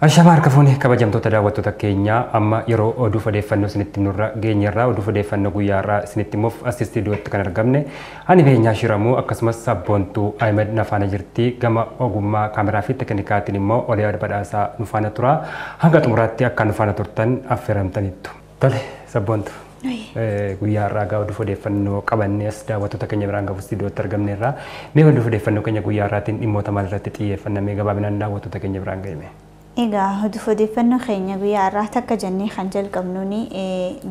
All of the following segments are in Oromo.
Ashabar kafuni kabajamtoota daawwattoota keenya amma yeroo oduu odeeffannoo isinitti nurra geenyerraa oduu odeeffannoo guyyaarraa isinitti muuf istiidiyootti kan argamne ani beenyaa shiramuu akkasumas sabboontuu Ahmed nafaana jirti gama ogummaa kaameraa fi teeknikaatiin immoo Oliyaa badhaasaa nufaana tura hanga xumuraatti akka nufaana turtan affeeramtanittu. Tole sabboontuu. Guyyaarraa gaa oduu odeeffannoo qabannees daawwattoota keenya biraan gahu istiidiyootti argamneerraa mee oduu odeeffannoo keenya guyyaarraatiin dhimmoota maalirratti xiyyeeffannamee gabaabinaan daawwattoota keenya biraan ga'ime. Egaa odeeffannoo keenya guyyaa irraa akka jennee kan jalqabnuuni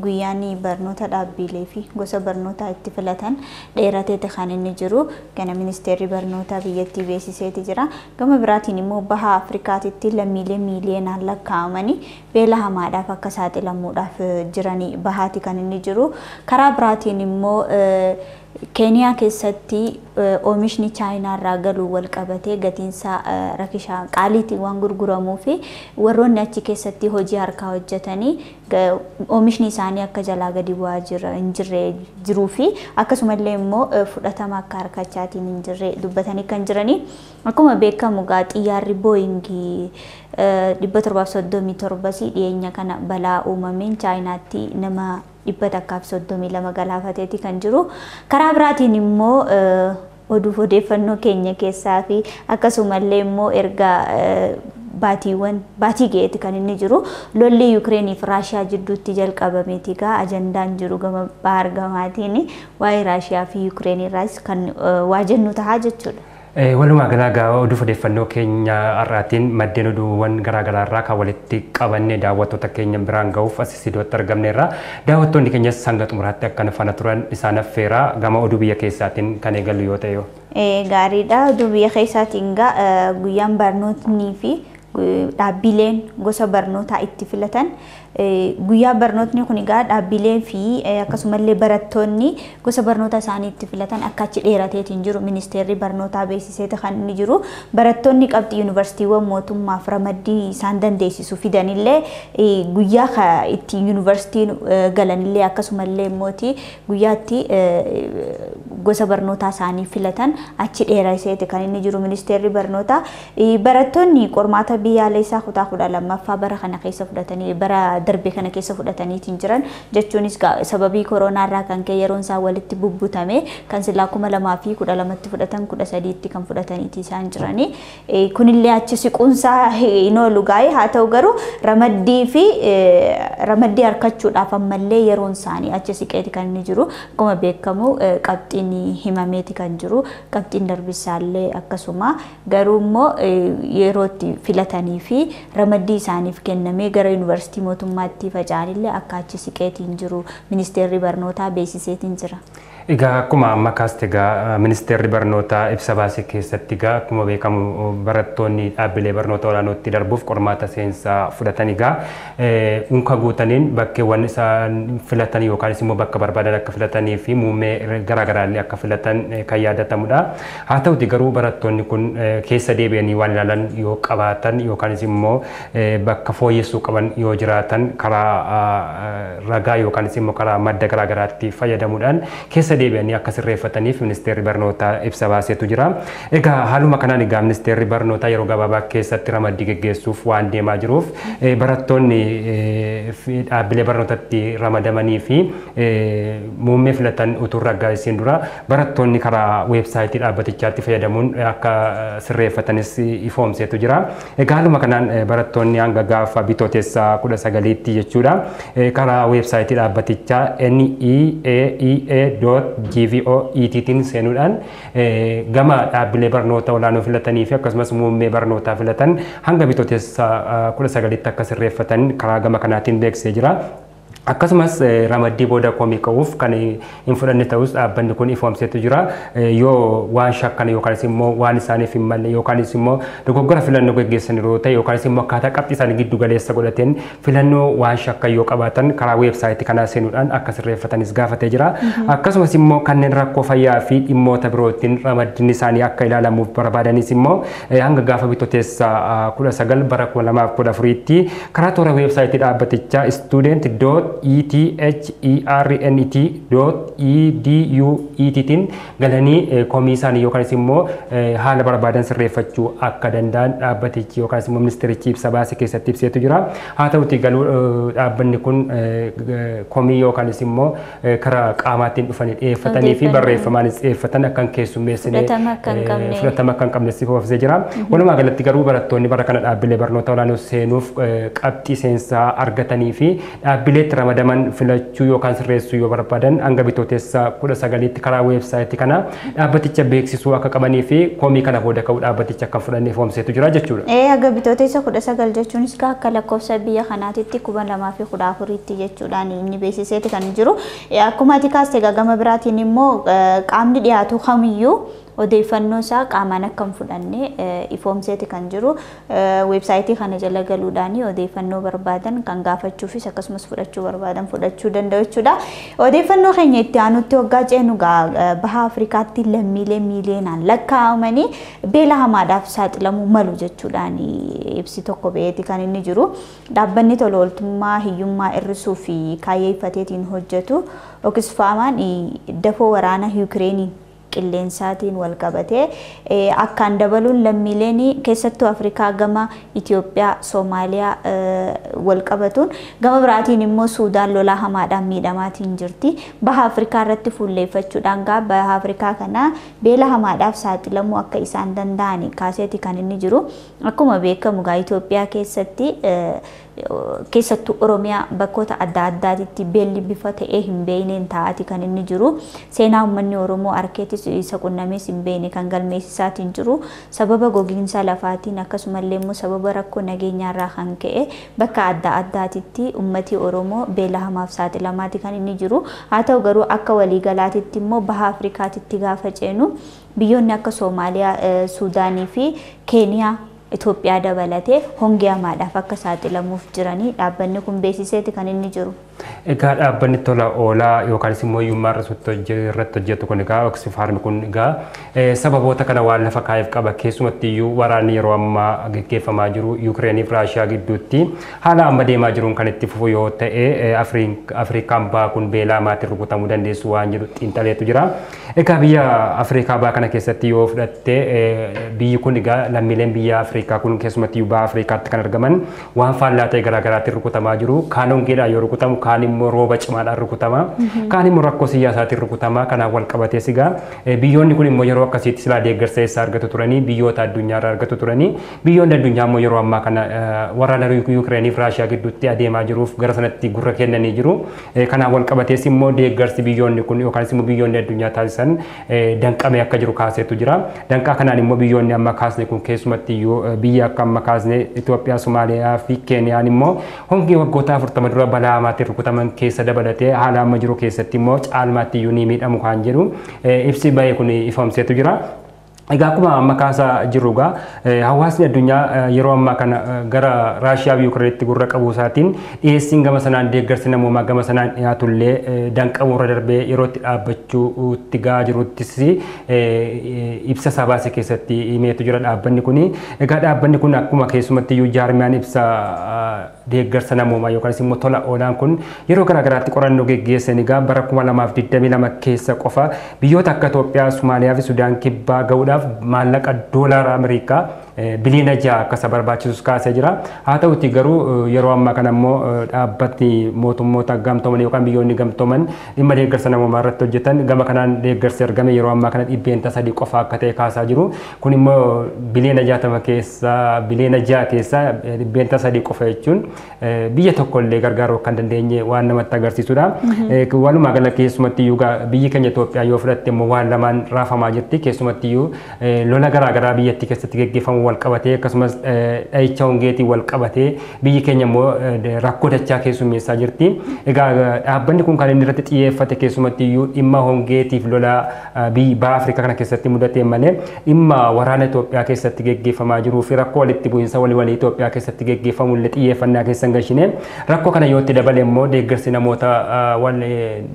guyyaan barnoota dhaabbilee fi gosa barnootaa itti filatan dheerateeti kan inni jiru gana ministeerri barnootaa biyyattii beeksiseeti jira. Gama biraatiin immoo baha Afrikaatitti lammiilee miiliyoonaan lakkaa'amanii beela hamaadhaaf akka saaxilamuudhaaf jiranii bahaati kan inni jiru. Karaa biraatiin immoo Keniyaa keessatti oomishni Chaayinaa irraa galuu wal qabatee gatiinsaa rakishaa qaaliitiin waan gurguramuu fi warroonni achi keessatti hojii harkaa hojjetanii oomishni isaanii akka jalaa gadi bu'aa jiruu fi akkasumallee immoo fudhatama akka harkachaatiin hin jirre dubbatanii kan jiranii. Akkuma beekamu gaa xiyyaarri Booyingii 737 dhiyeenya kana balaa uumameen Chaayinaatti nama 132 galaafateeti kan jiru. Karaa biraatiin immoo odeeffannoo keenya keessaa fi akkasumallee immoo erga baatii ga'eeti kan inni jiru lolli Yuukireenii fi Raashiyaa jidduutti jalqabameeti gaa ajandaan jiru gama bahar gamaatiin waa'ee Raashiyaa fi Yuukireenii irraas kan waa jennu tahaa jechuudha. Walumaa galaa oduu odeeffannoo keenya har'aatiin maddeen oduuwwan garaagaraa irraa kan walitti qabannee daawwattoota keenya biraan gahuuf as istiidiyootti argamneerra. Daawwattoonni keenyas hanga xumuraatti akka faana turan isaan affeera gama oduu biyya keessaatiin kan eegallu yoo ta'e. Gaariidha. Oduu biyya keessaatiin guyyaan barnootni fi dhaabbileen gosa barnootaa itti filatan guyyaa barnootni kun dhaabbilee fi akkasumallee barattoonni gosa barnoota isaanii itti filatan akka achi dheerateetiin jiru ministeerri barnootaa beeksiseeti kan inni jiru. Barattoonni qabxii yuunivarsiitiiwwan mootummaaf ramaddii isaan dandeessisu fidanillee guyyaa itti yuunivarsiitiin galanillee akkasumallee immooti guyyaatti gosa barnootaa isaanii filatan achi dheerateeti kan inni jiru ministeerri barnootaa. Barattoonni qormaata biyyaalessaa kutaa 12ffaa bara kana keessa fudhatanii bara darbe kana keessa fudhataniitiin jiran jechuunis sababii koronaa irraa kan ka'e yeroon isaa walitti bubbutame kan silaa 2012tti fudhatan 13tti kan fudhataniiti isaan jiranii. Kunillee achi siquunsaa hin oolu gaa'ee haa ta'u garuu ramaddii harkachuudhaaf ammallee yeroon isaanii achi siqeeti kan inni jiru. Akkuma beekamu qabxiin himameeti kan jiru qabxiin darbisaallee akkasuma garuu immoo yerootti filatanii fi ramaddii isaaniif kennamee gara yuunivarsiitii mootummaatti faca'anillee akka achi siqeetiin jiru ministeerri barnootaa beeksiseetiin jira. Egaa akkuma amma kaaste ministeerri barnootaa ibsa baasee keessatti akkuma beekamu barattoonni dhaabbilee barnoota olaanootti darbuuf qormaata seensaa fudhatanii unka guutaniin bakkeewwan isaan filatan yookaan immoo bakka barbaadan akka filatanii fi muummee garaagaraallee akka filatan kan yaadatamudha. Haa ta'uti garuu barattoonni kun keessa deebi'anii waan ilaalan yoo qabaatan yookaan immoo bakka fooyyessuu qaban yoo jiraatan karaa ragaa yookaan immoo karaa madda garaagaraatti fayyadamuudhaan keessa deebi'anii akka sirreeffataniif ministeerri barnootaa ibsa baaseetu jira. Egaa haaluma kanaan ministeerri barnootaa yeroo gabaabaa keessatti ramaddii geggeessuuf waan deemaa jiruuf barattoonni dhaabbilee barnootatti ramadamanii fi muummee filatan utuu raggaasiin dura barattoonni karaa weebsaayitii dhaabbatichaatti fayyadamuun akka sirreeffatanis ifoomseetu jira. Egaa haaluma kanaan barattoonni hanga gaafa bitootessa 19tti jechuudha karaa weebsaayitii dhaabbatichaa neaea.gvo.ettiin seenuudhaan gama dhaabbilee barnoota olaanoo filatanii fi akkasumas muummee barnootaa filatan hanga bitootessa 19tti akka sirreeffatan karaa gama kanaatiin beeksisee jira. Akkasumas ramaddii booda komii qabuuf kan hin fudhanne ta'us dhaabbanni kun ifoomseetu jira. Yoo waan shakkan yookaan immoo waan isaaniif hin malle yookaan immoo dogoggora filannoo gaggeessan yeroo ta'e yookaan immoo akkaataa qabxii isaanii giddu galeessa godhateen filannoo waan shakkan yoo qabaatan karaa weebsaayitii kanaa seenuudhaan akka sirreeffatanis gaafatee jira. Akkasumas immoo kanneen rakkoo fayyaa fi dhimmoota birootiin ramaddin isaanii akka ilaalamuuf barbaadanis immoo hanga gaafa bitootessa 19 bara 2014tti karaa toora weebsaayitii dhaabbatichaa student. www.ethernet.edu.et tin galanii komii isaanii yookaan immoo haala barbaadan sirreeffachuu akka danda'an dhaabbatichi yookaan immoo ministeerichi ibsa baasee keessatti ibseetu jira. Haa ta'uti garuu dhaabbanni kun komii yookaan immoo karaa qaamaatiin dhufanii dhiyeeffatanii fi barreeffamaanis dhiyeeffatan akka keessummeessine fudhatama akka hin qabne sifoofsee jira. Walumaa galatti garuu barattoonni bara kana dhaabbilee barnoota olaanoo seenuuf qabxii seensaa argatanii fi dhaabbileetti ramadaman filachuu yookaan sirreessuu yoo barbaadan hanga bitootessa 19tti karaa weebsaayitii kana dhaabbaticha beeksisuu akka qabanii fi komii kana booda ka'uu dhaabbaticha akka fudhannee foomseetu jira jechuudha. Hanga bitootessa 19 jechuunis akka lakkoofsa biyya kanaatitti 2014tti jechuudhaan inni beeksiseeti kan jiru. Akkuma ati kaaste gama biraatiin immoo qaamni dhiyaatu kamiyyuu odeeffannoo isaa qaamaan akka hin fudhanne ifoomseeti kan jiru. Weebsaayitii kana jala galuudhaan odeeffannoo barbaadan kan gaafachuufis akkasumas fudhachuu barbaadan fudhachuu danda'u jechuudha. Odeeffannoo keenya itti aanutti waggaa ceenu baha Afrikaatti lammiilee miiliyoonaan lakkaa'amanii beela hamaadhaaf saaxilamuu malu jechuudhaan ibsi tokko ba'eeti kan inni jiru. Dhaabbanni tola ooltummaa hiyyummaa hir'isuu fi kaayyeeffateetiin hojjetu Oxfam dafoo waraana Yukireeniin qilleensaatiin wal qabatee akkaan dabaluun lammiileen keessattuu Afrikaa gama Itoophiyaa, Soomaaliyaa wal qabatuun gama biraatiin immoo Suudaan lolaa hamaadhaan miidhamaatiin jirti. Baha Afrikaa irratti fuulleeffachuudhaan baha Afrikaa kana beela hamaadhaaf saaxilamuu akka isaan danda'an kaaseeti kan inni jiru. Akkuma beekamu Itoophiyaa keessattuu Oromiyaa bakkoota adda addaatitti beelli bifa ta'ee hin beekneen taa'aati kan inni jiru. Seenaa uummanni Oromoo arkeetis isa qunnamees hin beekne kan galmeessisaatiin jiru. Sababa gogiinsa lafaatiin akkasumallee immoo sababa rakkoo nageenyaarraa kan ka'e bakka adda addaatitti uummati Oromoo beela hamaaf saaxilamaati kan inni jiru. Haa ta'u garuu akka waliigalaatitti immoo baha Afrikaatitti gaafa ceenu biyyoonni akka Soomaaliyaa, Suudaanii fi Keeniyaa Itoophiyaa dabalatee hongee hamaadhaaf akka saaxilamuuf jiranii dhaabbanni kun beeksiseeti kan inni jiru. Egaa dhaabbanni tola oolaa yookaan immoo hiyyummaa irratti hojjetu kun egaa Oxfam kun egaa sababoota kana waan lafa kaa'eef qaba. Keessumatti iyyuu waraanni yeroo ammaa gaggeeffamaa jiru Yukireeniif Raashiyaa gidduutti haala amma deemaa jiruun kan itti fufu yoo ta'e Afrikaan baha kun beelaa maatiin rukutamuu dandeessu waan jedhu xiinxaleetu jira. Egaa biyya Afrikaa baha kana keessatti yoo fudhatte biyyi kun egaa lammiileen biyya Afrikaa kun keessumatti iyyuu baha Afrikaatti kan argaman waan faallaa ta'e garaagaraatiin rukutamaa jiru. Kaan hongeedhaan yoo rukutamu kaan immoo rooba cimaadhaan rukutama. Kaan immoo rakkoo siyaasaatiin rukutama. Kanaan wal qabatee sigaa biyyoonni kun immoo yeroo akkasiitti silaa deeggarsa eessaa argatu turanii biyyoota addunyaarraa argatu turanii biyyoonni addunyaa immoo yeroo ammaa kana waraana Yukireeniif Raashiyaa gidduutti adeemaa jiruuf gara sanatti gurra kennanii jiru. Kanaan wal qabatees immoo deeggarsi biyyoonni kun yookaan immoo biyyoonni addunyaa taasisan danqamee akka jiru kaaseetu jira. Danqaa kanaan immoo biyyoonni amma kaasne kun keessumatti iyyuu biyya akka amma kaasne Itoophiyaa, Somaaliyaa fi Keeniyaan immoo hongii waggoota 40 dura balaa hamaatiin rukutaman keessa dabalatee haala amma jiru keessatti immoo caalmaatti iyyuu ni miidhamu kan jedhu ibsi bahee kun ifoomseetu jira. Egaa akkuma amma kaasaa jirrugaa hawaasni addunyaa yeroo ammaa kana gara Raashiyaa fi Yukireenitti gurra qabuu isaatiin dhiyeessiin gama sanaan deeggarsi namoomaa gama sanaan dhiyaatullee danqamuu irra darbee yeroo itti dhaabbachuutti gahaa jiruttis ibsa isaa baase keessatti himeetu jira dhaabbanni kun. Egaa dhaabbanni kun akkuma keessumatti iyyuu jaarmiyaan ibsa deeggarsa namoomaa yookaan immoo tola oolaan kun yeroo garaagaraatti qorannoo geggeessan egaa bara 2022 keessa qofa biyyoota akka Itoophiyaa, Somaaliyaa fi Sudaan kibbaa ga'uudhaaf maallaqa doolaara Ameerikaa biliyoona 6 akka barbaachisus kaasee jira. Haa ta'uti garuu yeroo ammaa kana immoo dhaabbatni mootummoota gamtooman yookaan biyyoonni gamtooman dhimma deeggarsa namoomaa irratti hojjetan gama kanaan deeggarsi argame yeroo ammaa kana 300 qofa akka ta'e kaasaa jiru. Kun immoo biliyoona 60 keessaa biliyoona 6 keessaa 300 qofa jechuun biyya tokko illee gargaaruu kan dandeenye waan namatti agarsiisudha. Walumaa gala keessumatti iyyuu biyyi keenya Itoophiyaa yoo fudhatte immoo waan lamaan raafamaa jirti. Keessumatti iyyuu lola garaagaraa biyyattii keessatti gaggeeffamu wal qabatee akkasumas dhahicha hongeetii wal qabatee biyyi keenya immoo rakkoo dachaa keessummeessaa jirti. Egaa dhaabbanni kun kan inni irratti xiyyeeffate keessumatti iyyuu dhimma hongeetiif lola baha Afrikaa kana keessatti mudatee malee dhimma waraana Itoophiyaa keessatti gaggeeffamaa jiruu fi rakkoo walitti bu'iinsa walii Itoophiyaa keessatti gaggeeffamu illee xiyyeeffannaa keessan gashine rakkoo kana yoo itti dabale immoo deeggarsi namoota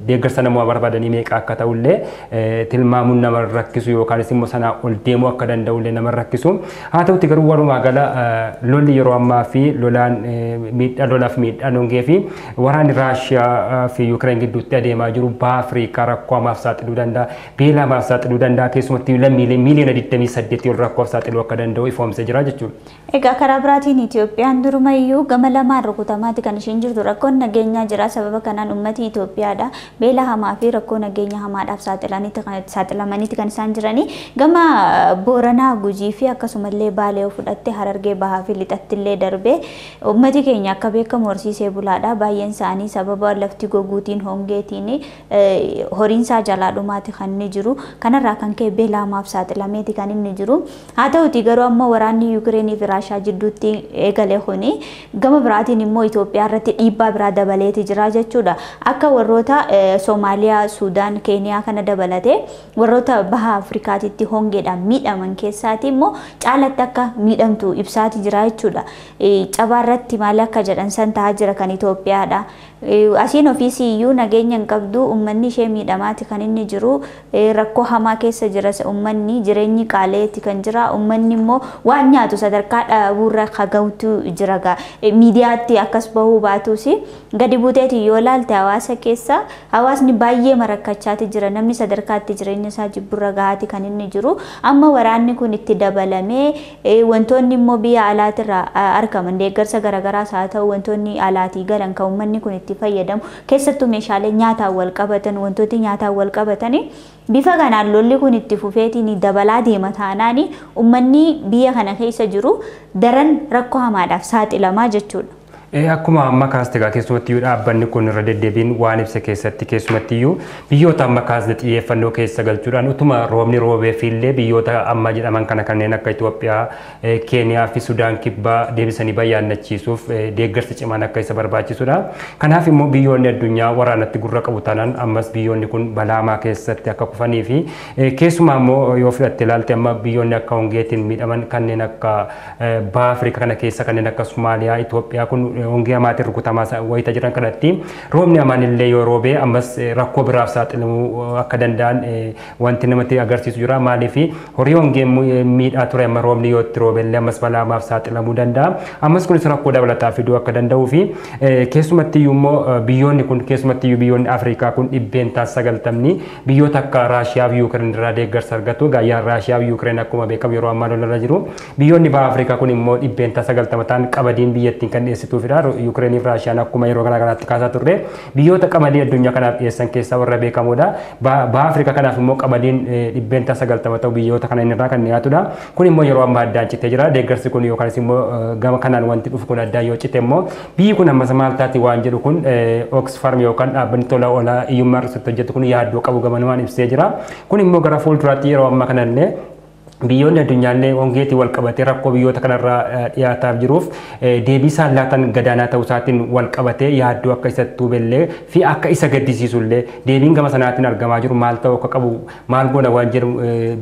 deeggarsa namoota barbaadanii meeqa akka ta'ullee tilmaamuun nama rakkisu yookaan immoo sanaa ol deemuu akka danda'ullee nama rakkisu. haa ta'utti garuu walumaa gala lolli yeroo ammaa fi lolaan lolaaf miidhaan hongee fi waraanni Raashiyaa fi Yuukireen gidduutti adeemaa jiru baha Afrikaa rakkoo hamaaf saaxiluu danda'a beela hamaaf saaxiluu danda'a keessumatti lammiilee miliyoona 28 ol rakkoof saaxiluu akka danda'u ifoomsee jira jechuudha. Egaa karaa biraatiin Itoophiyaan durumayyuu gama lamaan rukutamaatti kan isheen jirtu rakkoon nageenyaa jira sababa kanaan uummati Itoophiyaadha beela hamaa fi rakkoo nageenya hamaadhaaf saaxilamaniiti kan isaan jiranii gama Booranaa Gujii fi akkasumallee Baalee fudhatte Harargee bahaa fi lixatti illee darbee uummati keenya akka beekamu horsiisee bulaadha baay'een isaanii sababa lafti goguutiin hongeetiin horiin isaa jalaa dhumaati kan inni jiru kanarraa kan ka'e beela hamaaf saaxilameeti kan inni jiru haa ta'uti garuu ammoo waraanni Yuukireenii fi Raashiyaa jidduutti eegale kuni gama biraatiin immoo Itoophiyaa irratti dhiibbaa biraa dabaleeti jira jechuudha akka warroota Soomaaliyaa Suudaan Keeniyaa kana dabalate warroota baha Afrikaatitti hongeedhaan miidhaman keessaati immoo caalatti akka miidhamtu ibsaati jira jechuudha cabaarratti maal akka jedhan san ta'aa jira kan Itoophiyaadha asiin ofiisiyyuu nageenya hin qabdu ummanni ishee miidhamaati kan inni jiru rakkoo hamaa keessa jira ummanni jireenyi qaaleeti kan jira ummanni immoo waan nyaatu sadarkaa dhaabuurra kagautu jira miidiyaatti akkas bahuu baatus gadi buuteeti yoo laalte hawaasa keessa hawaasni baay'ee marakkachaati jira namni sadarkaatti jireenya isaa jibburra gahaati kan inni jiru amma waraanni kun itti dabalamee wantoonni immoo biyya alaatirraa argaman deeggarsa garagaraas haa ta'u wantoonni alaatii galan kan ummanni kun itti fayyadamu keessattuu meeshaalee nyaataan wal qabatan wantooti nyaataan wal qabatanii bifa kanaan lolli kun itti fufeetiin dabalaa deema taanaan ummanni biyya kana keessa jiru daran rakkoo hamaadhaaf saaxilamaa jechuudha. Akkuma amma kaastegaa keessumatti dhaabbanni kun irra deddeebiin waan ibsa keessatti keessumatti biyyoota amma kaasne xiyyeeffannoo keessa galchuudhaan utuma roobni roobeef illee biyyoota amma jedhaman kana kanneen akka Itoophiyaa, Keeniyaa fi Sudaan kibbaa deebisanii bayyaannachiisuuf deeggarsa cimaan akka isa barbaachisudha. Kanaaf immoo biyyoonni addunyaa waraanatti gurra qabu taanaan ammas biyyoonni kun balaamaa keessatti akka kufanii fi keessumaa immoo yoo fudhatte ilaalte amma biyyoonni akka hongeetiin miidhaman kanneen akka baha Afrikaa kana keessa kanneen akka Somaaliyaa, Itoophiyaa kun hongee hamaatiin rukutamaa wayita jiran kanatti roobni hamaan illee yoo roobee ammas rakkoo biraaf saaxilamuu akka danda'an wanti namatti agarsiisu jira maaliif horii hongee miidhaa ture amma roobni yoo itti roobe illee ammas balaa hamaaf saaxilamuu danda'a ammas kunis rakkoo dabalataa fiduu akka danda'uu fi keessumatti immoo biyyoonni kun keessumatti biyyoonni Afrikaa kun dhibbeentaa 90 biyyoota akka Raashiyaa fi Yuukireen irraa deeggarsa argatu gaayyaan Raashiyaa fi Yuukireen akkuma beekamu yeroo ammaa lolarra jiru biyyoonni baha Afrikaa kun immoo dhibbeentaa 90 ta'an qabadiin biyyattiin kan dhiyeessituu Yuukireenii fi Raashiyaan akkuma yeroo garaagaraatti kaasaa turre biyyoota qamadii addunyaa kanaaf dhiyeessan keessaa warra beekamoodha. Baha Afrikaa kanaaf immoo qabadiin dhibbeentaa 90 ta'u biyyoota kana irraa kan dhiyaatudha. Kun immoo yeroo ammaa addaan citee jira. Deeggarsi kun yookaanis immoo gama kanaan wanti dhufu kun addaan yoo cite immoo biyyi kun ammas maal taati waan jedhu kun Oxfam yookaan dhaabbanni tola oolaa hiyyummaa irratti hojjetu kun yaaddoo qabu gamanumaan ibsee jira. Kun immoo gara fuulduraatti yeroo ammaa kanallee biyyoonni addunyaallee hongeetti wal qabatee rakkoo biyyoota kanarraa dhiyaataaf jiruuf deebii isaan laatan gadaanaa ta'uu isaatiin wal qabatee yaaddoo akka isa tuubellee fi akka isa gaddisiisullee deebiin gama sanaatiin argamaa jiru maal ta'uu akka qabu maal goona waan jedhu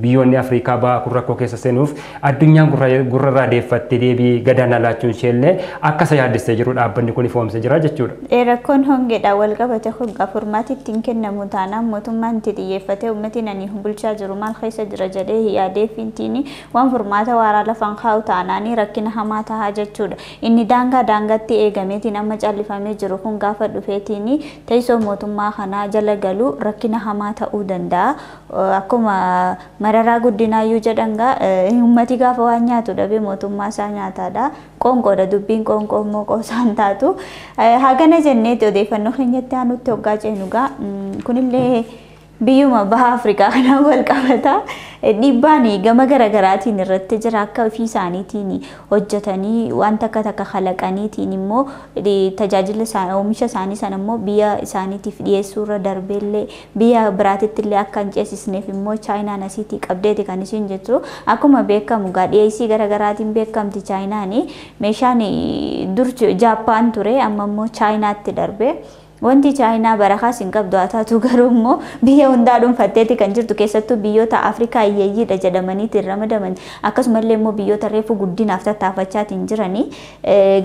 biyyoonni Afrikaa baha kun rakkoo keessa seenuuf addunyaan gurrarraa deeffattee deebii gadaanaa laachuun isheellee akka isa yaaddessee jiru dhaabbanni kun ifoomsee jira jechuudha. Rakkoon hongeedhaan wal qabate hoggaa furmaati ittiin kennamu taanaan mootummaan itti xiyyeeffatee uummatiin ani bulchaa jiru maal keessa jira jedhee yaadee fi waan furmaata waaraa lafan kaa'u taanaanii rakkina hamaa tahaa jechuudha. Inni daangaatti eegameetiin amma callifamee jiru kun gaafa dhufeetiin teessoo mootummaa kanaa jala galu rakkina hamaa ta'uu danda'a. Akkuma Mararaa Guddinaayyuu jedhangaa uummati gaafa waan nyaatu dhabee mootummaa isaa nyaataadha. Qoonqoodha dubbiin qoonqoo immoo qoosaan taatu. Hagana jenneeti odeeffannoo keenyatti aanutti hoggaa ceenugaa kunillee biyyuma baha Afrikaa kana wal qabata dhiibbaan gama garagaraatiin irratti jira akka ofii isaaniitiin hojjetanii waan takka kalaqaniitiin immoo tajaajila oomisha isaanii sana immoo biyya isaaniitiif dhiyeessuurra darbeellee biyya biraatitti illee akka hin ceesisneef immoo chaayinaan asiitii qabdeeti kan isiin jettu akkuma beekamu dhiyeessii garagaraatiin beekamti chaayinaan meeshaan dur Jaappaan ture amma immoo chaayinaatti darbe wanti Chaayinaa barakaa sin qabdu haa taatu garuu immoo biyya hundaa dhuunfatteeti kan jirtu keessattuu biyyoota Afrikaa hiyyeeyyiidha jedhamaniiti ramadaman akkasumallee immoo biyyoota reefu guddinaaf tattaafachaatiin jiranii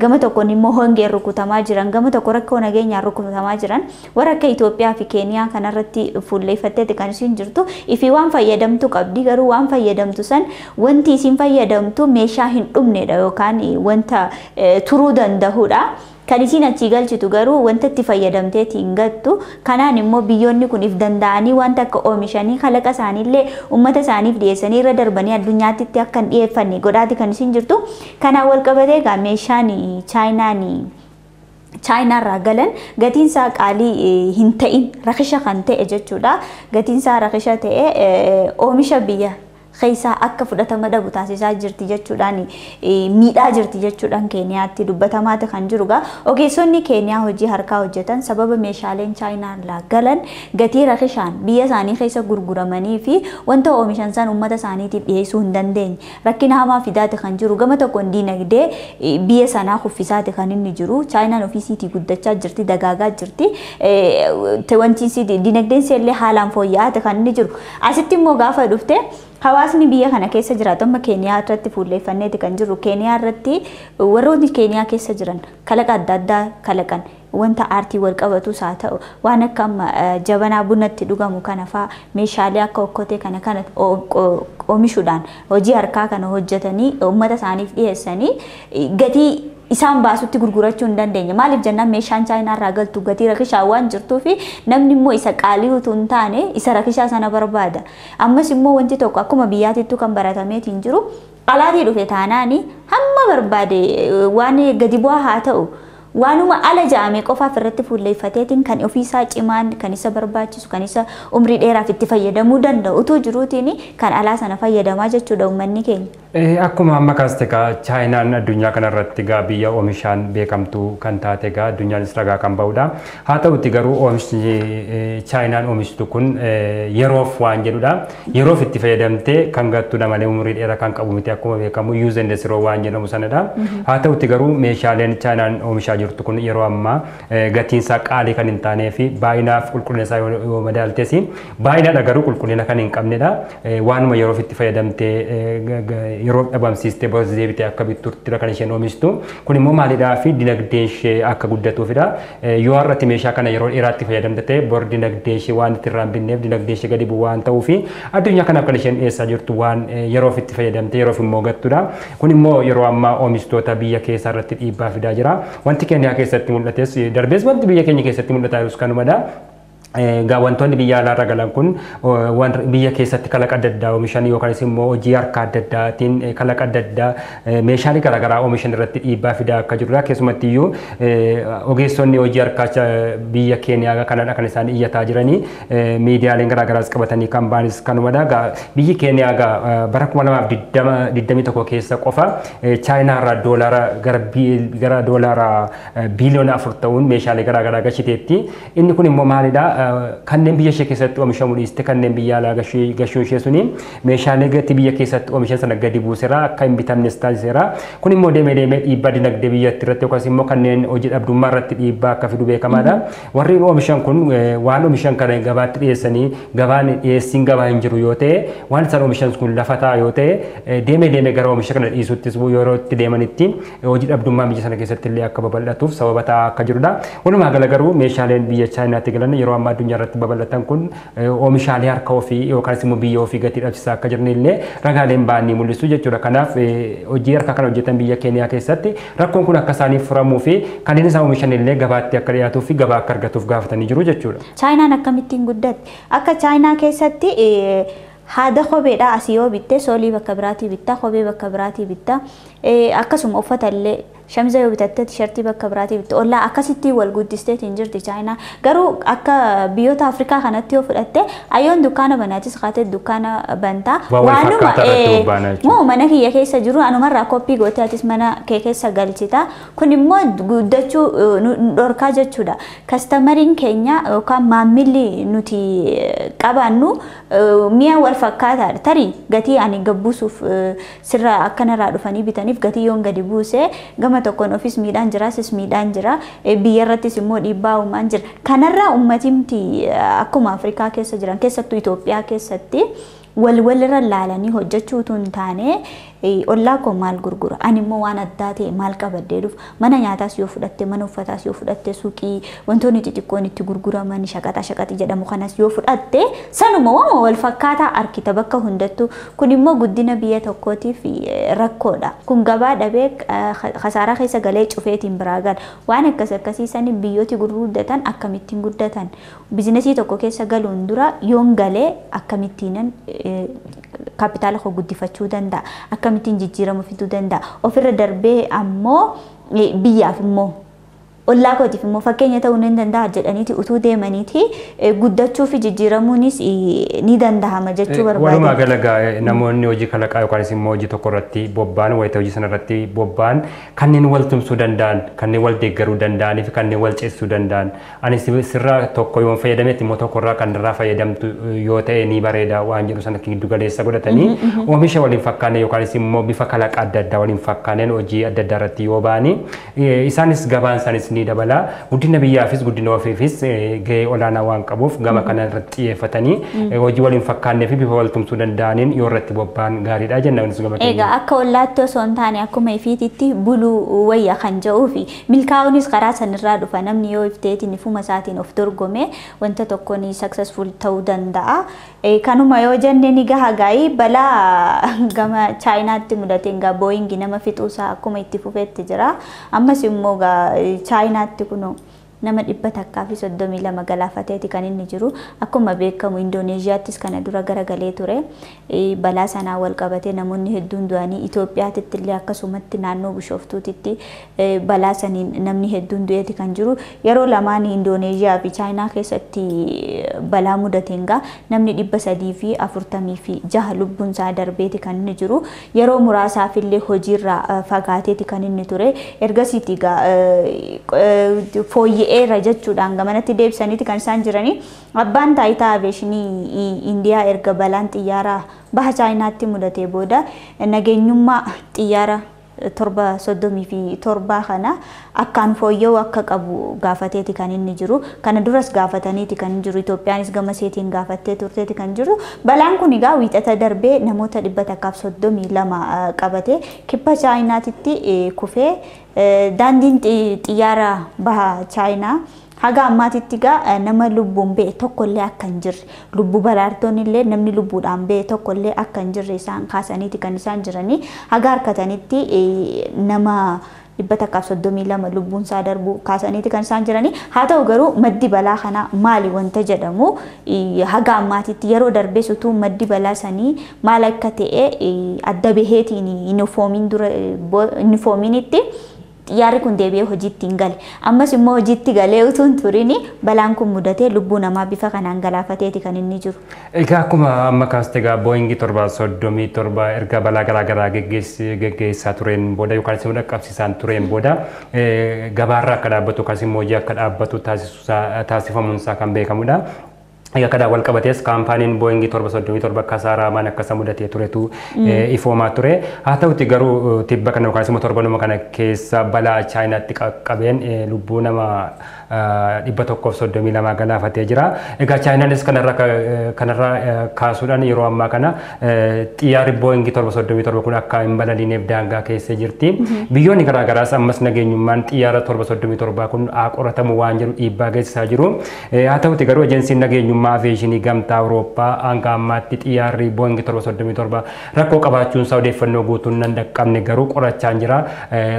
gama tokkoon immoo hongeen rukutamaa jiran gama tokko rakkoo nageenyaan rukutamaa jiran warra akka Itoophiyaa fi Keeniyaa kanarratti fuulleeffatteeti kan isin jirtu ifi waan fayyadamtu qabdi garuu waan fayyadamtu san wanti isin fayyadamtu meeshaa hin dhumnedha yookaan wanta turuu danda'udha. Kan isin achi galchitu garuu wanta itti fayyadamteeti hin gattu kanaan immoo biyyoonni kun if danda'anii wanta akka oomishanii kalaqa isaaniillee uummata isaaniif dhiyeessanii irra darbanii addunyaatti akka hin dhiyeeffanne godhaati kan isin jirtu. Kanaan wal qabatee egaa meeshaan Chaayinaarraa galan gatiin isaa qaalii hin ta'in rakisha kan ta'e jechuudha. Gatiin isaa rakisha ta'e oomisha biyya keessaa akka fudhatama dhabu taasisaa jirti jechuudhaan miidhaa jirti jechuudhaan Keeniyaatti dubbatamaati kan jiruga. Ogeessonni Keeniyaa hojii harkaa hojjetan sababa meeshaaleen Chaayinaarraa galan gatii rakishaan biyya isaanii keessa gurguramanii fi wanta oomishan san uummata isaaniitiif dhiyeessuu hin dandeenye rakkina hamaa fidaati kan jiru. Gama tokkoon diinagdee biyya sanaa kuffisaati kan inni jiru. Chaayinaan ofiisiitii guddachaa jirti, dagaagaa jirti. Wanti diinagdeen illee haalaan fooyya'aati kan inni jiru. Asitti immoo gaafa dhufte hawaasni biyya kana keessa jiraatu amma Keeniyaa irratti fuulleeffanneeti kan jiru. Keeniyaa irratti warroonni Keeniyaa keessa jiran kalaqa adda addaa kalaqan wanta aartii wal qabatu haa ta'u waan akka jabanaa bunatti dhugamu kana faa meeshaalee akka okkotee kana oomishuudhaan hojii harkaa kana hojjetanii uummata isaaniif dhiyeessanii gatii isaan baasutti gurgurachuu hin dandeenye. Maaliif jennaan meeshaan Chaayinaarraa galtu gatii rakishaa waan jirtuuf namni immoo isa qaalii utuu hin taane isa rakishaa sana barbaada. Ammas immoo wanti tokko akkuma biyyaatittuu kan baratameetiin jiru alaatii dhufe taanaani hamma barbaade waan gadi bu'aa haa ta'u waanuma ala jaame qofaaf irratti fuulleeffateetiin kan ofiisaa cimaan kan isa barbaachisu kan isa umrii dheeraaf itti fayyadamuu danda'u utuu jiruutiin kan alaa sana fayyadamaa jechuudha uummanni keenya. Akkuma amma kaas egaa Chaayinaan addunyaa kanarratti egaa biyya oomishaan beekamtuu kan taate egaa addunyaanis ragaa kan bahudha. Haa ta'utti garuu oomishni Chaayinaan oomishtu kun yeroof waan jedhudha. Yeroof itti fayyadamtee kan gattudha malee umurii dheeraa kan qabu miti akkuma beekamu use and throw waan jedhamu sanadha. Haa ta'utti garuu meeshaaleen Chaayinaan oomishaa jirtu kun yeroo ammaa gatiin isaa qaalii kan hin taanee fi baay'inaaf qulqullina isaa yoo madaaltees baay'inaadha garuu qulqullina kan hin qabnedha. Waanuma yeroof itti fayyadamtee yeroo dhabamsiistee boos deebitee akka bitturtira kan isheen oomishtu kun immoo maalidhaa fi dinagdeen ishee akka guddatuufidha. Yoo har'atti meeshaa kana yeroo dheeraatti fayyadamte bor dinagdee ishee waan itti irraan binneef dinagdee ishee gadi bu'u waan ta'uuf addunyaa kanaaf kan isheen dhiyeessaa jirtu waan yeroof itti fayyadamte yeroof immoo gattudha. Kun immoo yeroo ammaa oomishtoota biyya keessaa irratti dhiibbaa fidaa jira. Wanti Keeniyaa keessatti mul'ates darbees wanti biyya keenya keessatti mul'ataa jirus kanumadha. Wantoonni biyya alaarra galan kun biyya keessatti kalaqa adda addaa oomishan yookaan immoo hojii harkaa adda addaatiin kalaqa adda addaa meeshaalee garaagaraa oomishan irratti dhiibbaa fidaa akka jirudha. Keessumatti iyyuu ogeessonni hojii harkaa biyya Keeniyaa kanadha kan isaan iyyataa jiranii miidiyaaleen garaagaraas qabatanii kan baanis kanumadha. Biyyi Keeniyaa bara 2021 keessa qofa Chaayinaarraa doolaara gara doolaara biiliyoona 4 ta'uun meeshaalee garaagaraa gashiteetti. Inni kun immoo maalidha? Kanneen biyya ishee keessatti oomishamu dhiiste kanneen biyya alaa gashuun ishee suni meeshaalee gatii biyya keessatti oomishan sana gadi buuseera akka hin bitamnes taasiseera. Kun immoo deemee dhiibbaa dinagdee biyyattii irratti yookaas immoo kanneen hojii dhabdummaa irratti dhiibbaa akka fidu beekamaadha. Warri oomishan kun waan oomishan kana gabaatti dhiyeessanii gabaan dhiyeessiin gabaa hin jiru yoo ta'e waan isaan oomishan kun lafa ta'a yoo ta'e deemee gara oomisha kana dhiisuttis yeroo itti deemanitti hojii dhabdummaa biyya sana keessatti illee akka babal'atuuf sababa ta'aa akka jirudha. Walumaa gala garuu meeshaaleen biyya Chaayinaatti galan yeroo amma addunyaa irratti babal'atan kun oomishaalee harka ofii yookaan immoo biyya ofii gatii dhabsisaa akka jiran illee ragaaleen ba'anii mul'isu jechuudha. Kanaaf hojii harka kana hojjetan biyya Keeniyaa keessatti rakkoon kun akka isaaniif furamuu fi kanneen isaan oomishan illee gabaatti akka dhiyaatuu fi gabaa akka argatuuf gaafatanii jiru jechuudha. Chaayinaan akkamittiin guddatte? Akka Chaayinaa keessatti haada kopheedha asii yoo bitte soolii bakka biraatii bitta kophee bakka biraatii bitta akkasuma uffata illee shamiza yoo bitatte tishertii bakka biraatii bitta ollaa akkasitti wal guddisteetiin jirti Chaayinaa. Garuu akka biyyoota Afrikaa kanatti yoo fudhatte ayyoon dukkaana banaatis kaatee dukkaana bantaa waanuma mana kiyya keessa jiru anumarraa koppii gootee atis mana kee keessa galchita. Kun immoo guddachuu dhorkaa jechuudha. Kastamariin keenya yookaan maammilli nuti qabaannu mi'a wal fakkaataadha. Tarii gatii ani gabbuusuuf sirra akkanarraa dhufanii bitaniif gatii yoon gadi buuse gama gama tokkoon ofis miidhaan jira sis miidhaan jira biyya irrattis immoo dhiibbaa uumaan jira kanarraa ummatimti akkuma Afrikaa keessa jiran keessattuu Itoophiyaa keessatti walirra laalanii hojjechuutu hin taane ollaa koo maal gurgura ani immoo waan addaa ta'e maal qabadee dhufu mana nyaataas yoo fudhatte mana uffataas yoo fudhatte suuqii wantoonni xixiqqoon itti gurguraman shaqaxi jedhamu kanas yoo fudhatte sanuma waan wal fakkaataa arkita bakka hundattuu kun immoo guddina biyya tokkootiif rakkoodha kun gabaa dhabee khasaaraa keessa galee cufeetiin biraa gala waan akkasiisan biyyooti gurguddatan akkamittiin guddatan bizinesii tokko keessa galuun dura yoon galee akkamittiin kapitaala koo guddifachuu danda'a akkamittiin jijjiiramu fiduu danda'a ofirra darbee ammoo biyyaaf immoo ollaa kootiif immoo fakkeenya ta'uu ni danda'a jedhaniiti utuu deemaniiti guddachuu fi jijjiiramuunis ni danda'ama jechuu barbaada. Walumaa galagaa namoonni hojii kalaqaa yookaanis immoo hojii tokko irratti bobba'an wayita hojii sana irratti bobba'an kanneen wal tumsuu danda'an kanneen wal deeggaruu danda'anii fi kanneen wal ceesisuu danda'an ani sirraa tokko yoo fayyadametti immoo tokko irraa kan irraa fayyadamtu yoo ta'e ni bareeda waan jedhu sana giddu galeessa godhatanii oomisha waliin fakkaanne yookaanis immoo bifa kalaqa adda addaa waliin fakkaaneen hojii adda addaa irratti yoo ba'anii isaanis gabaan isaanis ni dabala guddina biyyaafis guddina ofiifis gahee olaanaa waan qabuuf gama kana irratti xiyyeeffatanii hojii waliin fakkaannee fi bifa wal tumsuu danda'aniin yoo irratti bobba'an gaariidha jenna kunis gama keenya. Egaa akka ollaatti osoo hin taane akkuma ifiititti buluu wayya kan jedhuu fi milkaa'uunis karaa sanirraa dhufa namni yoo ifteetiin ifuma isaatiin of dorgome wanta tokkoon successful ta'uu danda'a. Kanuma yoo jenne ni gaha gaa'ii balaa gama chaayinaatti mudateen gaa booyingi nama fixuusaa akkuma itti fufeetti jira ammas immoo chaayinaatti kunoo nama 132 galaafateeti kan inni jiru akkuma beekamu Indoneeziyaattis kana dura garagalee ture balaa sanaa wal qabatee namoonni hedduun du'anii Itoophiyaatti illee akkasumatti naannoo Bishoftuutti balaa saniin namni hedduun du'eeti kan jiru yeroo lamaan Indoneeziyaa fi Chaayinaa keessatti balaa mudateen gaa namni 346 lubbuun isaa darbeeti kan inni jiru yeroo muraasaaf illee hojiirraa fagaateeti kan inni ture ergasiiti gaa fooyyee era jechuudhaan gamanatti deebisaniiti kan isaan jiranii abbaan taayitaa aviyeeshinii Indiyaa erga balaan xiyyaaraa baha Chaayinaatti mudatee booda nageenyummaa xiyyaara 737 kana akkaan fooyya'uu akka qabu gaafateeti kan inni jiru kana duras gaafataniiti kan jiru Itoophiyaanis gama seetiin gaafattee turteeti kan jiru balaan kun egaa wiixata darbee namoota 132 qabatee kibba Chaayinaatti kufee daandiin xiyyaara baha Chaayinaa haga ammaatitti gaa nama lubbuun ba'e tokkollee akka hin jirre lubbu baraartoonni illee namni lubbuudhaan ba'e tokkollee akka hin jirre isaan kaasaniiti kan isaan jiranii haga harkatanitti nama 132 lubbuun isaa darbu kaasaniiti kan isaan jiranii haa ta'u garuu maddi balaa kana maali wanta jedhamu haga ammaatitti yeroo darbee sutuu maddi balaa sanii maal akka ta'e adda baheetiin hin foominitti xiyyaarri kun deebi'ee hojiitti hin gale ammas immoo hojiitti galee utuu hin turini balaan kun mudatee lubbuu namaa bifa kanaan galaafateeti kan inni jiru. Egaa akkuma amma kaastee gaa Boeing 737 erga balaa garaagaraa geggeessaa tureen booda yookaan immoo dhaqqabsiisaan tureen booda gabaarra akka dhaabbatu yookaan immoo hojii akka dhaabbatu taasifamuunsaa kan beekamudha. Egaa kada wal qabatees kaampaaniin Boeing 737 kasaaraa maan akkasa mudatee turetu ifoomaa ture haa ta'utti garuu tibba kana yookaan immoo torbanuma kana keessa balaa Chaayinaatti qaqqabeen lubbuu nama 132 galaafatee jira. Egaa Chaayinaanis kanarraa kaasuudhaan yeroo ammaa kana xiyyaarri Boeing 737 kun akka hin balaliineef daangaa keessa jirti. Biyyoonni garaagaraas ammas nageenyummaan xiyyaara 737 kun qoratamu waan jedhu dhiibbaa geessisaa jiru. Haa ta'utti garuu ejeensiin nageenyummaa aviyeeshinii gamtaa Awurooppaa hanga ammaatti xiyyaarri Boeing 737 rakkoo qabaachuun isaa odeeffannoo guutuun nan dhaqqabne garuu qorachaa jira.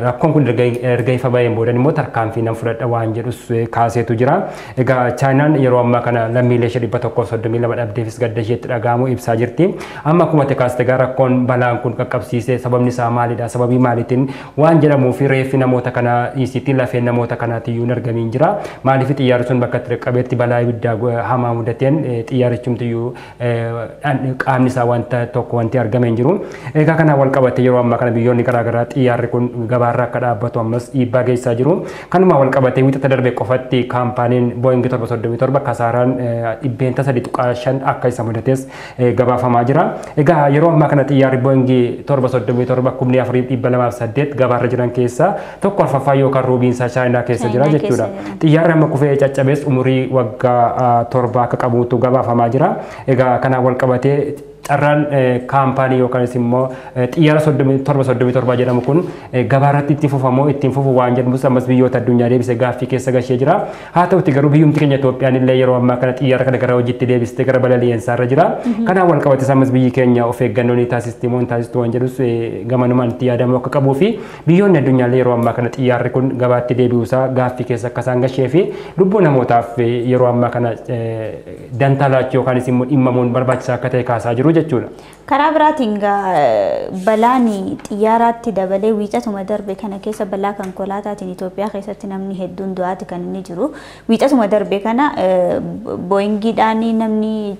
Rakkoon kun erga ifa baheen booda immoo tarkaanfii nan fudhadha waan jedhus kaaseetu jira. Egaa Chaayinaan yeroo ammaa kana lammiilee ishee 132 dhabdeefis gadda isheetti dhaga'amu ibsaa jirti. Amma akkuma kaaste egaa rakkoon balaan kun qaqqabsiisee sababni isaa maalidha sababii maaliitiin waan jedhamuu fi reeffi namoota kana dhiisiitiin lafeen namoota kanaatiyyuu hin argamiin jira. Maaliif xiyyaarri sun bakka itti qaqqabeetti balaa ibiddaa hamaa mudateen xiyyaarichumtiyyuu qaamni isaa wanta tokko wanti argame hin jiru. Egaa kana wal qabate yeroo ammaa kana biyyoonni garaagaraa xiyyaarri kun gabaarra akka dhaabbatu ammas dhiibbaa geessaa jiru. Kanuma wal qabate wixata darbe qofatti kaampaaniin Boeing 737 kasaaraan dhibbeenta 3.5 akka isa mudates gabaafamaa jira. Egaa yeroo ammaa kana xiyyaarri Boeing 737 4,208 gabaarra jiran keessaa tokko arfaffaa yookaan ruubiinsaa Chaayinaa keessa jira jechuudha. Xiyyaarri amma kufee caccabees umurii waggaa 7 akka qabuutu gabaafamaa jira. Egaa kana wal qabatee carraan kaampaanii yookaan immoo xiyyaara 737 jedhamu kun gabaarratti itti fufamoo ittiin fufu waan jedhamus ammas biyyoota addunyaa deebisee gaaffii keessa gashee jira. Haa ta'utti garuu biyyumti keenya Itoophiyaan illee yeroo ammaa kana xiyyaara kana gara hojiitti deebistee gara balali'eensaa irra jira. Kanaan wal qabates ammas biyyi keenya of eeggannoo ni taasisti moo hin taasistu waan jedhus gamanumaan itti yaadamuu akka qabuu fi biyyoonni addunyaa illee yeroo ammaa kana xiyyaarri kun gabaatti deebi'uusaa gaaffii keessa akka isaan gashee fi lubbuu namootaaf yeroo ammaa kana dantaa laachuu yookaan immoo dhimmamuun barbaachisaa akka ta'e kaasaa jiru jechuudha. Karaa biraatiin balaan xiyyaaraatti dabalee wiixatuma darbe kana keessa balaa konkolaataatiin Itoophiyaa keessatti namni hedduun du'aati kan inni jiru. Wiixatuma darbe kana Boeingiidhaan namni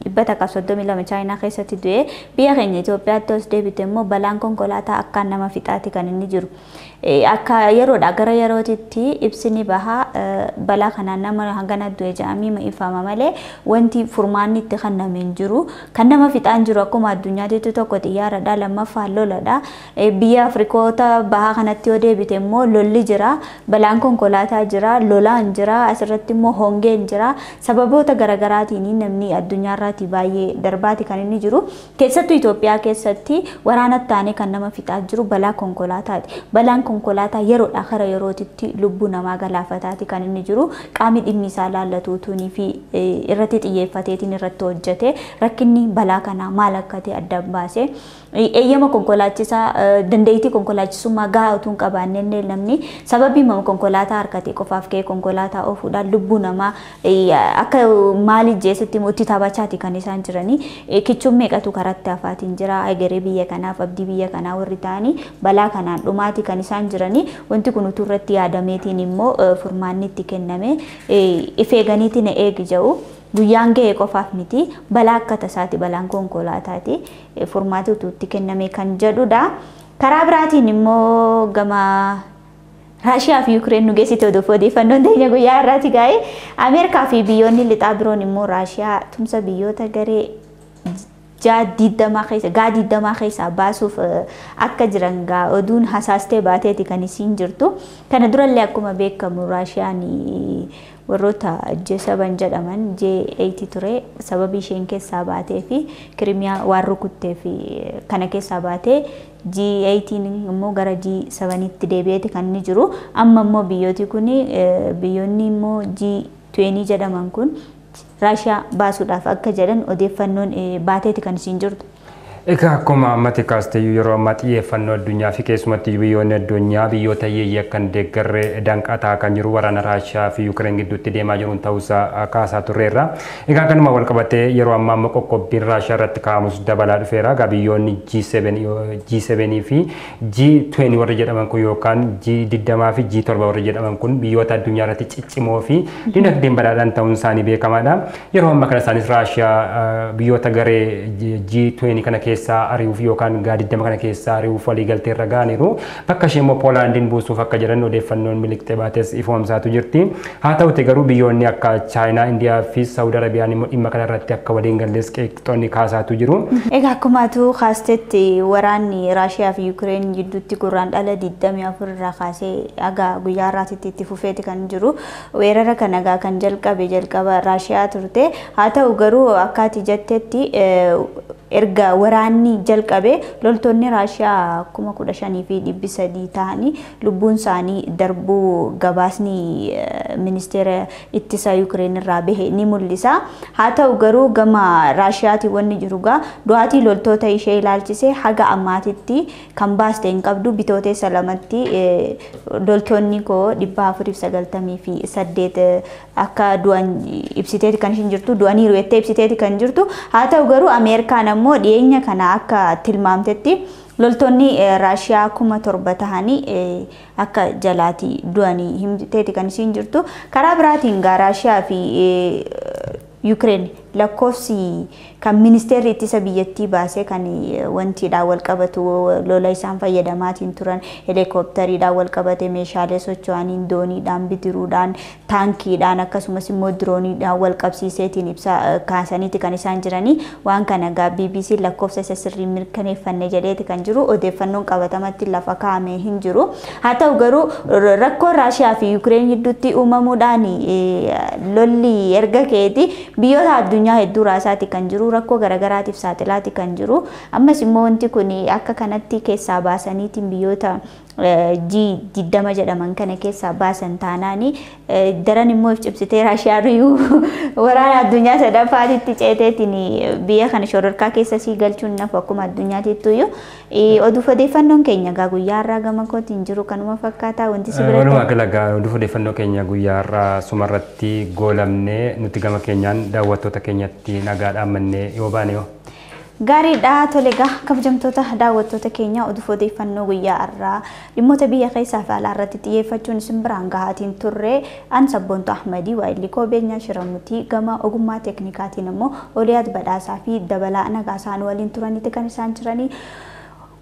132 Chaayinaa keessatti du'e. Biyya keenya Itoophiyaatti os deebite immoo balaan konkolaataa akkaan nama fixaati kan inni jiru. Akka yeroodha gara yerootitti ibsini bahaa balaa kanaan nama hangana du'e jedhamee ifama malee wanti furmaanni itti kenname hin jiru. Kan nama fixaan jiru akkuma addunyaatti tokko xiyyaaradha, lammaffaa loladha. Biyya Afrikoota bahaa kanatti yoo deebite immoo lolli jira, balaan konkolaataa jira, lolaan jira, asirratti immoo hongeen jira. Sababoota garaagaraatiin namni addunyaarraati baay'ee darbaati kan inni jiru. Keessattuu Itoophiyaa keessatti waraanatti taane kan nama fixaa jiru balaa konkolaataati. Balaan konkolaataa yeroodha gara yerootitti lubbuu namaa galaafataati kan inni jiru. Qaamni dhimmi isaa laallatuutunii fi irratti xiyyeeffateetiin irratti hojjete rakkinni balaa kanaa maal akka ta'e adda baase eeyyama konkolaachisaa dandeettii konkolaachisummaa gahaa utuu hin qabaanne namni sababii konkolaataa harkatee qofaaf ka'ee konkolaataa ofuudhaan lubbuu namaa akka maali jeesitti itti taphachaati kan isaan jiranii kichuun meeqatu karatti hafaatiin jira egeree biyya kanaaf abdii biyya kanaa warri ta'anii balaa kanaan dhumaati kan isaan jiranii wanti kun utuu irratti yaadameetiin immoo furmaanni itti kenname ifeeganiitiin eegi jedhu. Guyyaan ga'ee qofaaf miti balaa akka tasaati balaan konkolaataati furmaati utuutti kenname kan jedhudha. Karaa biraatiin immoo gama Raashiyaa fi Yuukireen nu geessite odeeffannoon teenya guyyaa irraati gaa'ee Ameerikaa fi biyyoonni lixaa biroon immoo Raashiyaa tumsa biyyoota garee diiddamaa keessaa baasuuf akka jiran oduun hasaastee baateeti kan isiin jirtu. Kana durallee akkuma beekamu Raashiyaan warroota G7 jedhaman G8 ture sababii isheen keessaa baatee fi Kirimiyaa waan rukuttee fi kana keessaa baatee G8 immoo gara G7tti deebi'eeti kan inni jiru. Amma immoo biyyooti kun biyyoonni immoo G20 jedhaman kun Raashiyaa baasuudhaaf akka jedhan odeeffannoon baateeti kan isiin jirtu. Egaa akkuma ammatti kaasteeyyuu yeroo ammaa xiyyeeffannoo addunyaa fi keessumatti biyyoonni addunyaa biyyoota hiyyeeyyii akkan deeggarree danqataa kan jiru waraana Raashiyaa fi Yuukireen gidduutti deemaa jiruun ta'uusaa kaasaa turreerra. Egaa kanuma wal qabatee yeroo ammaa immoo qoqqobbiin Raashiyaa irratti kaa'amus dabalaa dhufeera. Egaa biyyoonni G7 fi G20 warri jedhaman kun yookaan G20 fi G7 warri jedhaman kun biyyoota addunyaa irratti ciccimoo fi dinagdeen badhaadhaan ta'uun isaanii beekamaadha. Yeroo ammaa kana isaanis Raashiyaa biyyoota garee G20 kana keessaa ari'uuf yookaan G20 kana keessaa ari'uuf waliigaltee irra ga'aniiru. Bakka ishee immoo Poolaandiin buusuuf akka jedhan odeeffannoon miliqxee baates ifoomsaatu jirti. Haa ta'uti garuu biyyoonni akka Chaayinaa, Indiyaa fi Saawud Arabiyaan immoo dhimma kana irratti akka waliin gallees qeeqxoonni kaasaatu jiru. Egaa akkumatu kaastetti waraanni Raashiyaa fi Yuukireen gidduutti gurraandhala 24 irraa kaasee aga guyyaa irraatitti itti fufeeti kan jiru. Weerara kana egaa kan jalqaba Raashiyaa turte. Haa ta'u garuu akkaati jettetti erga waraanni jalqabe loltoonni Raashiyaa 15,300 ta'anii lubbuun isaanii darbuu gabaasni ministeera ittisa Yuukireen irraa bahe ni mul'isa. Haa ta'u garuu gama Raashiyaati wanni jiru du'aatii loltoota ishee ilaalchise haga ammaatitti kan baaste hin qabdu. Bitootessa lamatti loltoonni koo 498 akka du'an ibsiteeti kan ishiin jirtu, du'aniiru jettee ibsiteeti kan jirtu. Haa ta'u garuu Ameerikaan ammoo dhiyeenya kana akka tilmaamtetti loltoonni Raashiyaa 7,000 tahanii akka jalaati du'anii himteeti kan ishiin jirtu. Karaa biraatiin Raashiyaa fi Ukraine lakkoofsi kan ministeerri ittisa biyyattii baasee kan wantiidhaan wal qabatu lola isaan fayyadamaatiin turan helikooppitariidhaan wal qabate meeshaalee socho'aniin dooniidhaan bidiruudhaan taankiidhaan akkasumas immoo dirooniidhaan wal qabsiiseetiin ibsa kaasaniiti kan isaan jiranii waan kana gaa BBC lakkoofsa isa sirrii mirkaneeffanne jedheeti kan jiru odeeffannoon qabatamatti lafa kaa'amee hin jiru haa ta'u garuu rakkoo Raashiyaa fi Ukraine gidduutti uumamuudhaan lolli erga keeti biyyoota addunyaa hedduu raasaati kan jiru rakkoo garagaraatiif saaxilaati kan jiru ammas immoo wanti kun akka kanatti keessaa baasaniitiin biyyoota G20 jedhaman kana keessaa baasan taanaani daran immoo cibsitee Raashiyaan waraana addunyaa sadaffaatitti ceeteetiin biyya kana shororkaa keessa sii galchuun nafu akkuma addunyaatittuyyuu odeeffannoon keenya gaa guyyaa irraa gama kootiin jiru kanuma fakkaataa wanti si biratti walumaa gala odeeffannoo keenya guyyaa irraa sumarratti goolamne nuti gama keenyaan daawwattoota keenyatti nagaadhaan mannee yoo baane yoo gaariidha tolega kabajamtoota daawwattoota keenya odeeffannoo guyyaa irraa dhimmoota biyya keessaa fi alaa irratti xiyyeeffachuun isin biraan gahaatiin turre an sabboontu Ahmadii waa'illi koobeenyaa shiramutii gama ogummaa teeknikaatiin immoo Oliyaat Badhaasaa fi Dabalaa Nagaasaan waliin turaniiti kan isaan jiranii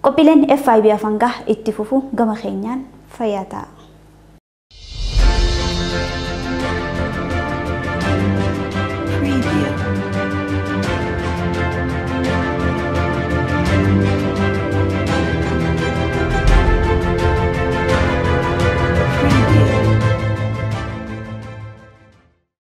qophiileen FIB afaan itti fufu gama keenyaan fayyaa ta'a.